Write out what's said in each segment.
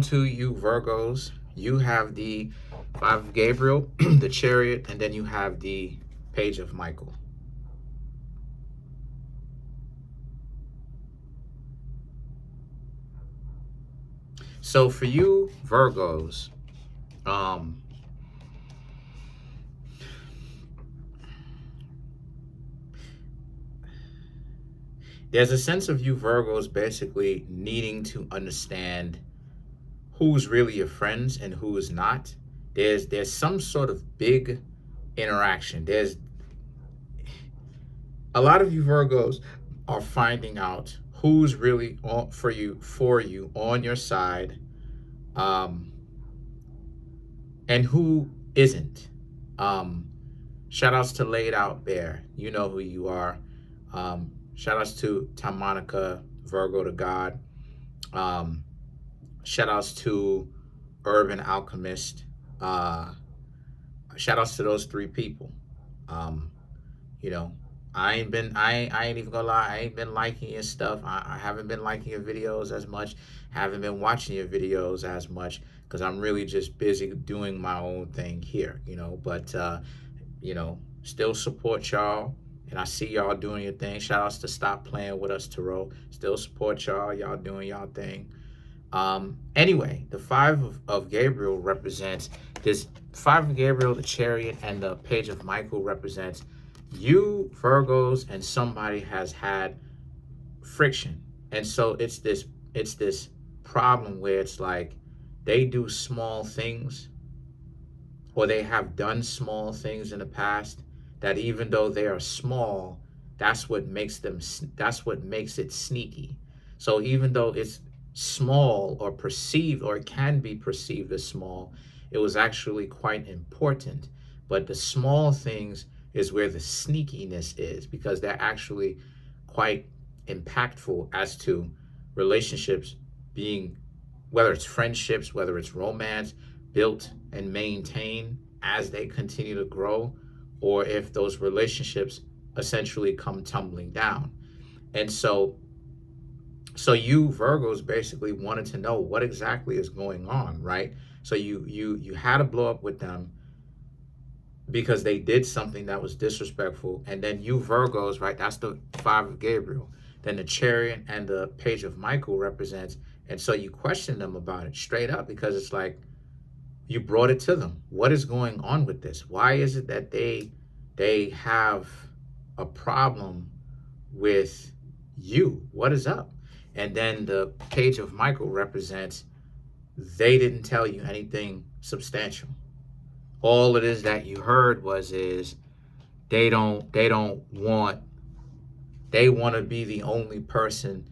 To you Virgos, you have the Five of Gabriel, the Chariot, and then you have the Page of Michael. So for you Virgos, um, there's a sense of you Virgos basically needing to understand who's really your friends and who is not. There's some sort of big interaction. There's a lot of you Virgos are finding out who's really for you on your side, um, and who isn't. Um, Shout outs to Laid Out Bear. You know who you are. Shout outs to Tamonica, Virgo to God. Um, Shout outs to Urban Alchemist. Uh, Shout outs to those three people. Um, you know, I ain't even gonna lie, I ain't been liking your stuff. I haven't been liking your videos as much, haven't been watching your videos as much because I'm really just busy doing my own thing here, but still support y'all, and I see y'all doing your thing. Shout outs to Stop Playing With Us Tarot. Still support y'all doing y'all thing. Anyway, the Five of Gabriel represents this. Five of Gabriel, the Chariot, and the Page of Michael represents you Virgos, and somebody has had friction. And so it's this problem where it's like they do small things, or they have done small things in the past, that even though they are small, that's what makes it sneaky. So even though it's small, or perceived, or it can be perceived as small, it was actually quite important. But the small things is where the sneakiness is, because they're actually quite impactful as to relationships being, whether it's friendships, whether it's romance, built and maintained as they continue to grow, or if those relationships essentially come tumbling down. And so you Virgos basically wanted to know what exactly is going on, right? So you had to blow up with them because they did something that was disrespectful. And then you Virgos, right? That's the Five of Gabriel. Then the Chariot and the Page of Michael represents. And so you question them about it straight up, because it's like you brought it to them. What is going on with this? Why is it that they have a problem with you? What is up? And then the Page of Michael represents they didn't tell you anything substantial. All it is that you heard is they want to be the only person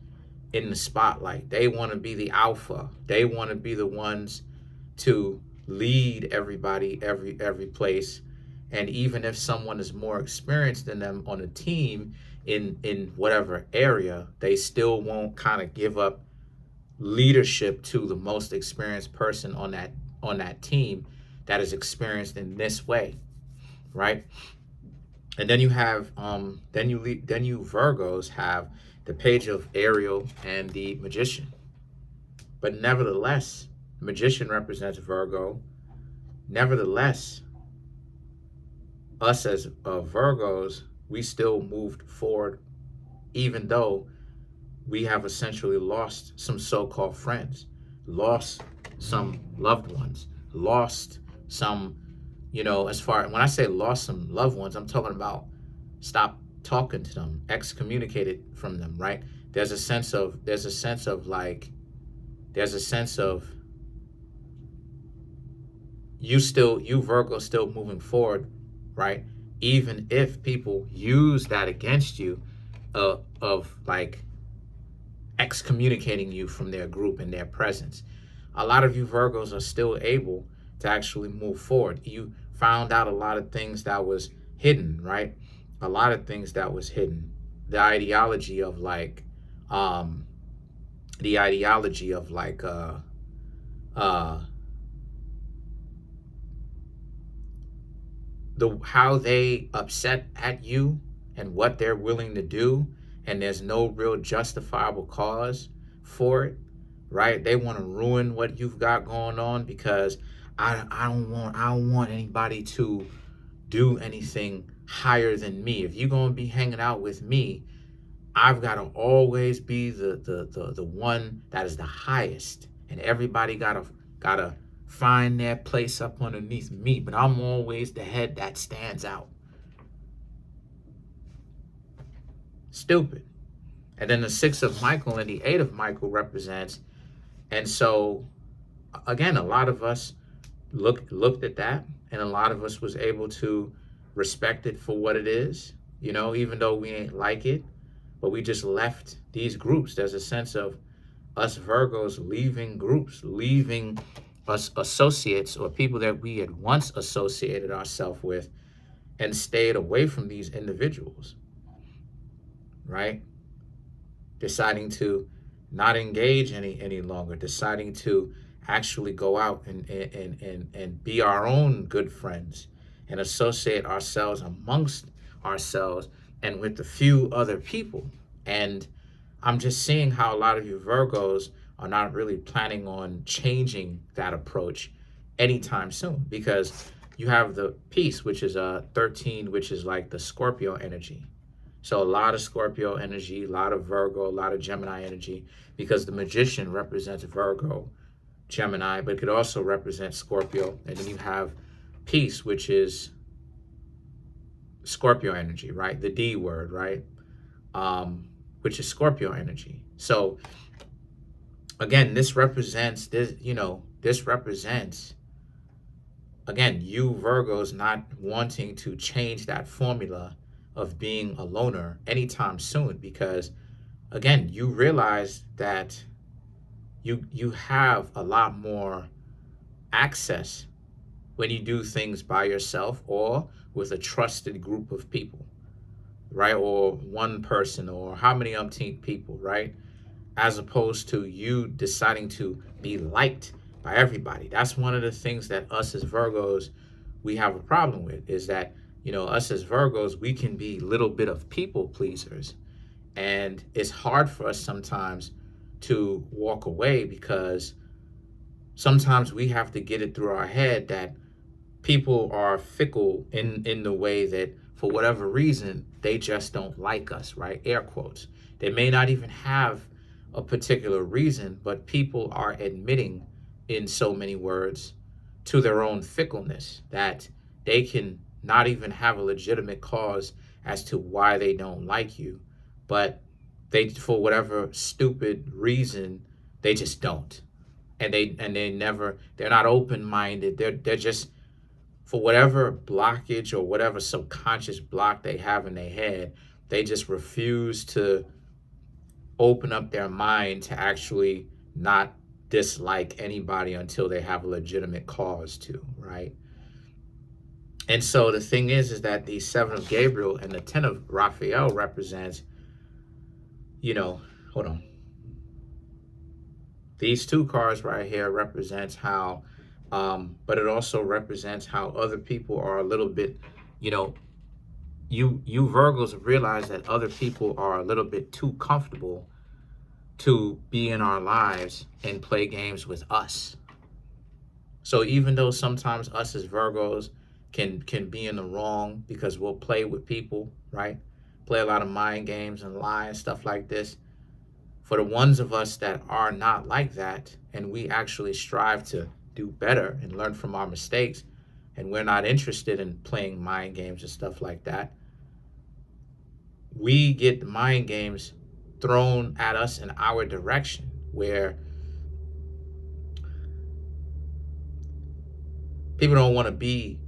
in the spotlight. They want to be the alpha. They want to be the ones to lead everybody every place. And even if someone is more experienced than them on a team in whatever area, they still won't kind of give up leadership to the most experienced person on that team that is experienced in this way, right? And then you have then you Virgos have the Page of Ariel and the Magician. But nevertheless, the Magician represents Virgo. Nevertheless, us as Virgos, we still moved forward, even though we have essentially lost some so-called friends, lost some loved ones, lost some, as far when I say lost some loved ones, I'm talking about stop talking to them, excommunicated from them, right? There's a sense of you Virgo still moving forward, right? Even if people use that against you, of like excommunicating you from their group and their presence. A lot of you Virgos are still able to actually move forward. You found out a lot of things that was hidden, right? A lot of things that was hidden. The ideology of like, how they upset at you and what they're willing to do, and there's no real justifiable cause for it. right? They want to ruin what you've got going on because I don't want anybody to do anything higher than me. If you're gonna be hanging out with me, I've got to always be the one that is the highest, and everybody gotta find their place up underneath me. But I'm always the head that stands out. Stupid. And then the 6 of Michael and the 8 of Michael represents, and so again, a lot of us looked at that, and a lot of us was able to respect it for what it is, even though we ain't like it, but we just left these groups. There's a sense of us Virgos leaving groups, leaving us associates or people that we had once associated ourselves with, and stayed away from these individuals, right? Deciding to not engage any longer, deciding to actually go out and be our own good friends and associate ourselves amongst ourselves and with a few other people. And I'm just seeing how a lot of you Virgos are not really planning on changing that approach anytime soon, because you have the peace, which is a 13, which is like the Scorpio energy. So a lot of Scorpio energy, a lot of Virgo, a lot of Gemini energy, because the Magician represents Virgo, Gemini, but it could also represent Scorpio. And then you have peace, which is Scorpio energy, right? The D word, right? Which is Scorpio energy. So again, this represents, again, you Virgos not wanting to change that formula of being a loner anytime soon, because again, you realize that you have a lot more access when you do things by yourself or with a trusted group of people, right? Or one person or how many umpteen people, right? As opposed to you deciding to be liked by everybody. That's one of the things that us as Virgos, we have a problem with, is that, us as Virgos, we can be a little bit of people pleasers. And it's hard for us sometimes to walk away, because sometimes we have to get it through our head that people are fickle in the way that for whatever reason, they just don't like us, right? Air quotes. They may not even have a particular reason, but people are admitting in so many words to their own fickleness that they can not even have a legitimate cause as to why they don't like you, but they, for whatever stupid reason, they just don't. And they're not open-minded. They're just, for whatever blockage or whatever subconscious block they have in their head, they just refuse to open up their mind to actually not dislike anybody until they have a legitimate cause to, right? And so the thing is that the 7 of Gabriel and the 10 of Raphael represents, hold on. These two cards right here represents how, but it also represents how other people are a little bit, you Virgos realize that other people are a little bit too comfortable to be in our lives and play games with us. So even though sometimes us as Virgos can be in the wrong because we'll play with people, right? Play a lot of mind games and lie and stuff like this. For the ones of us that are not like that, and we actually strive to do better and learn from our mistakes, and we're not interested in playing mind games and stuff like that, we get the mind games thrown at us in our direction, where people don't want to be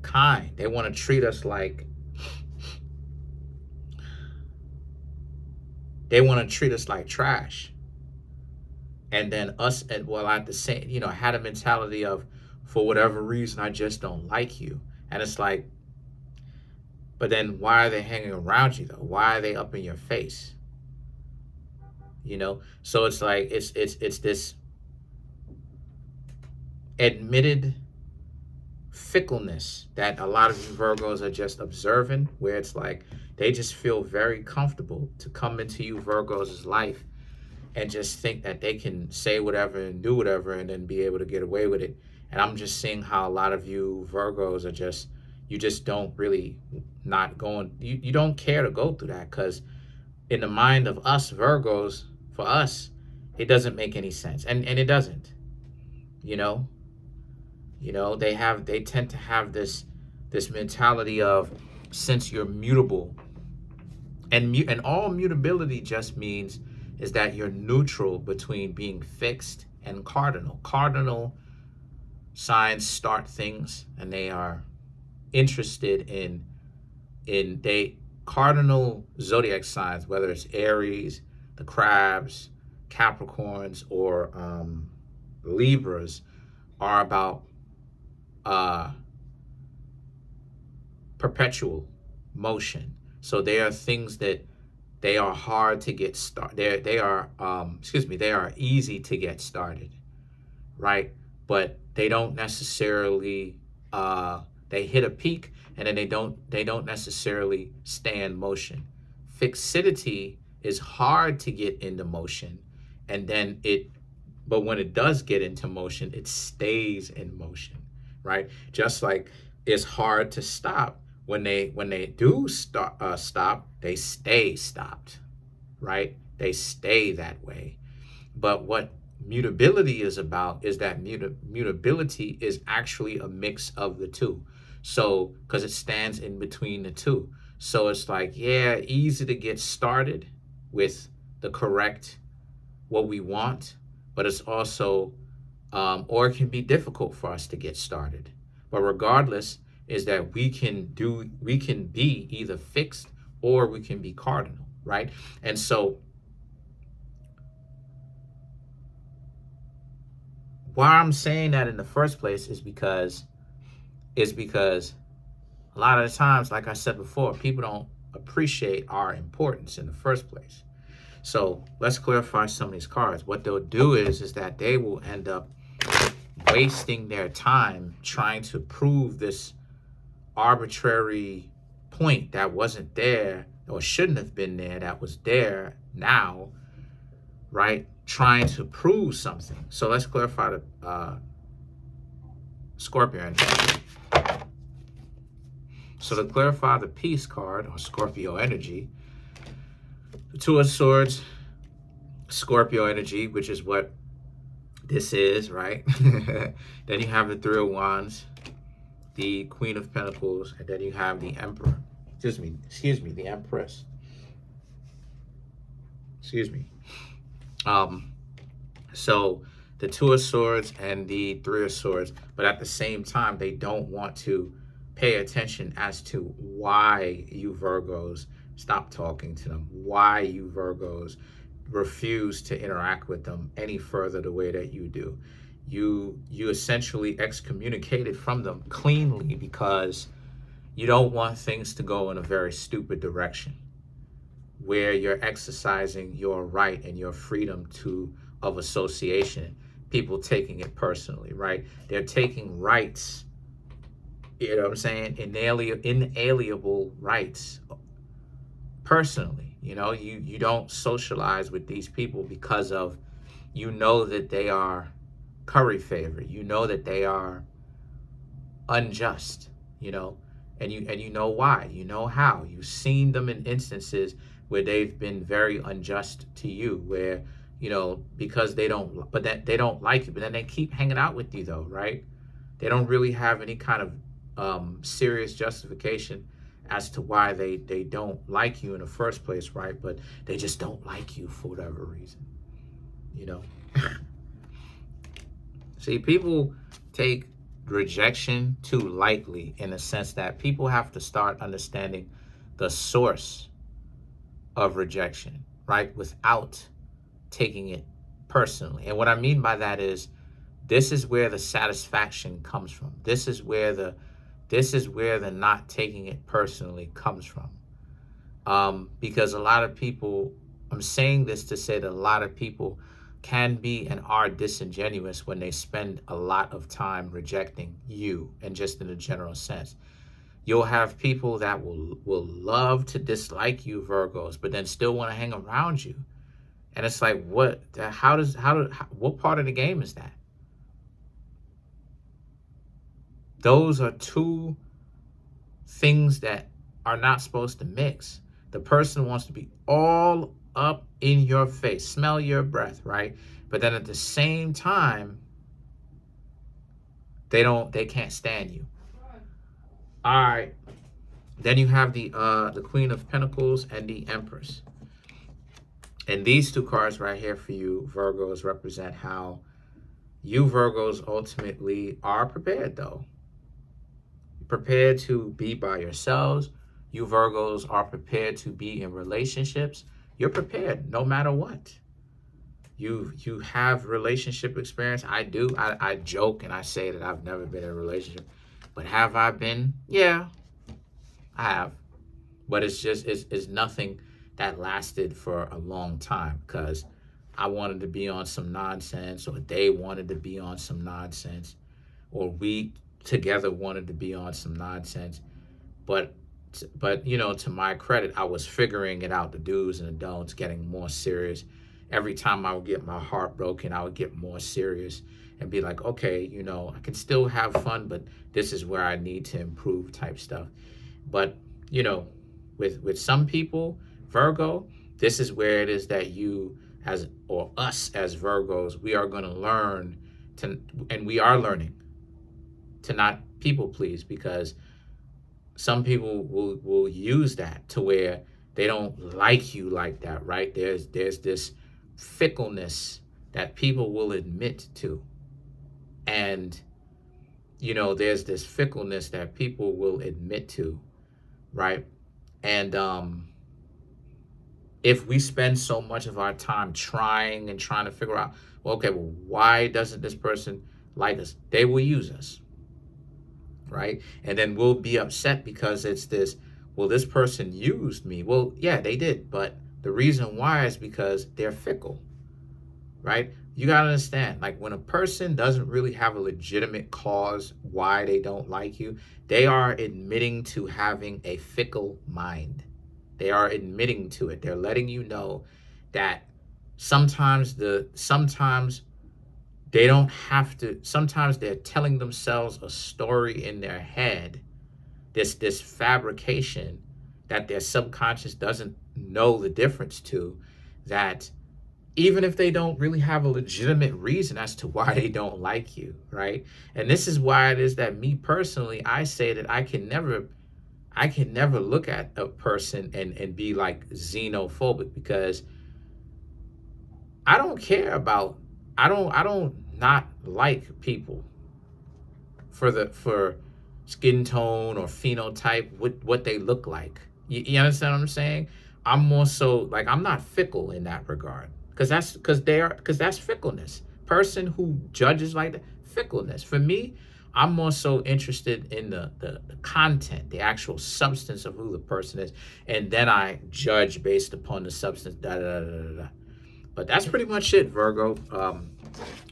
kind. They want to treat us like, trash. And then us, at the same, had a mentality of, for whatever reason, I just don't like you. And it's like, but then why are they hanging around you though? Why are they up in your face? So it's like, it's this admitted fickleness that a lot of you Virgos are just observing, where it's like they just feel very comfortable to come into you Virgos' life and just think that they can say whatever and do whatever and then be able to get away with it. And I'm just seeing how a lot of you Virgos are just, you just don't really not going, you don't care to go through that, because in the mind of us Virgos, for us, it doesn't make any sense. And it doesn't, you know, they tend to have this mentality of, since you're mutable, and all mutability just means is that you're neutral between being fixed and cardinal. Cardinal signs start things, and they are interested in they cardinal zodiac signs, whether it's Aries, the Crabs, Capricorns, or Libras, are about perpetual motion. So they are things that they are hard to get started. They are they are easy to get started, right? But they don't necessarily they hit a peak, and then they don't necessarily stay in motion. Fixity is hard to get into motion, and then but when it does get into motion, it stays in motion, right? Just like it's hard to stop. When they do stop, they stay stopped, right? They stay that way. But what mutability is about is that mutability is actually a mix of the two. So, because it stands in between the two. So it's like, yeah, easy to get started with the correct, what we want, but it's also, or it can be difficult for us to get started. But regardless, is that we can be either fixed or we can be cardinal, right? And so why I'm saying that in the first place is because a lot of the times, like I said before, people don't appreciate our importance in the first place. So let's clarify some of these cards. What they'll do is that they will end up wasting their time trying to prove this arbitrary point that wasn't there or shouldn't have been there, that was there now, right? Trying to prove something. So let's clarify the Scorpio energy. So to clarify the Peace card, or Scorpio energy, the Two of Swords, Scorpio energy, which is what this is, right? Then you have the Three of Wands, the Queen of Pentacles, and then you have the Emperor. Excuse me, the Empress. Excuse me. So the Two of Swords and the Three of Swords, but at the same time, they don't want to pay attention as to why you Virgos stop talking to them, why you Virgos refuse to interact with them any further the way that you do. You essentially excommunicated from them cleanly because you don't want things to go in a very stupid direction where you're exercising your right and your freedom of association, people taking it personally, right? They're taking rights, you know what I'm saying, inalienable rights personally. You know, you don't socialize with these people because of, you know, that they are curry favor, you know that they are unjust, you know, and you know why, you know how. You've seen them in instances where they've been very unjust to you, where, you know, because they don't like you, but then they keep hanging out with you though, right? They don't really have any kind of serious justification as to why they don't like you in the first place, right? But they just don't like you for whatever reason, you know. See, people take rejection too lightly, in the sense that people have to start understanding the source of rejection, right? Without taking it personally. And what I mean by that is, this is where the satisfaction comes from. This is where the not taking it personally comes from. Because a lot of people, I'm saying this to say that a lot of people can be and are disingenuous when they spend a lot of time rejecting you, and just in a general sense. You'll have people that will love to dislike you Virgos, but then still want to hang around you. And it's like, what what part of the game is that? Those are two things that are not supposed to mix. The person wants to be all up in your face, smell your breath, right? But then at the same time, they can't stand you. All right. Then you have the Queen of Pentacles and the Empress. And these two cards right here for you, Virgos, represent how you Virgos ultimately are prepared, though. Prepared to be by yourselves. You Virgos are prepared to be in relationships. You're prepared no matter what. You have relationship experience. I do. I joke and I say that I've never been in a relationship. But have I been? Yeah, I have. But it's nothing that lasted for a long time because I wanted to be on some nonsense, or they wanted to be on some nonsense, or we together wanted to be on some nonsense. But you know, to my credit, I was figuring it out, the do's and the don'ts, getting more serious. Every time I would get my heart broken, I would get more serious and be like, okay, you know, I can still have fun, but this is where I need to improve type stuff. But, you know, with some people, Virgo, this is where it is that you or us as Virgos, we are going to learn to, and we are learning to not people please, because some people will use that to where they don't like you like that, right? There's this fickleness that people will admit to. And, you know, there's this fickleness that people will admit to, right? And if we spend so much of our time trying to figure out, well, okay, well, why doesn't this person like us? They will use us, right? And then we'll be upset because it's this, well, this person used me. Well, yeah, they did. But the reason why is because they're fickle, right? You got to understand, like when a person doesn't really have a legitimate cause why they don't like you, they are admitting to having a fickle mind. They are admitting to it. They're letting you know that sometimes they don't have to, sometimes they're telling themselves a story in their head, this fabrication that their subconscious doesn't know the difference to, that even if they don't really have a legitimate reason as to why they don't like you, right? And this is why it is that me personally, I say that I can never look at a person and be like xenophobic, because I don't care about, I don't not like people for skin tone or phenotype, what they look like. You understand what I'm saying? I'm more so like, I'm not fickle in that regard, because that's fickleness. Person who judges like that, fickleness. For me, I'm more so interested in the content, the actual substance of who the person is, and then I judge based upon the substance. Da da da da da. But that's pretty much it, Virgo.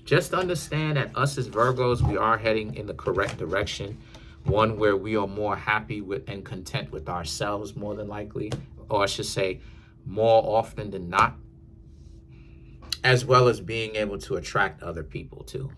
Just understand that us as Virgos, we are heading in the correct direction, one where we are more happy with and content with ourselves more than likely, or I should say more often than not, as well as being able to attract other people too.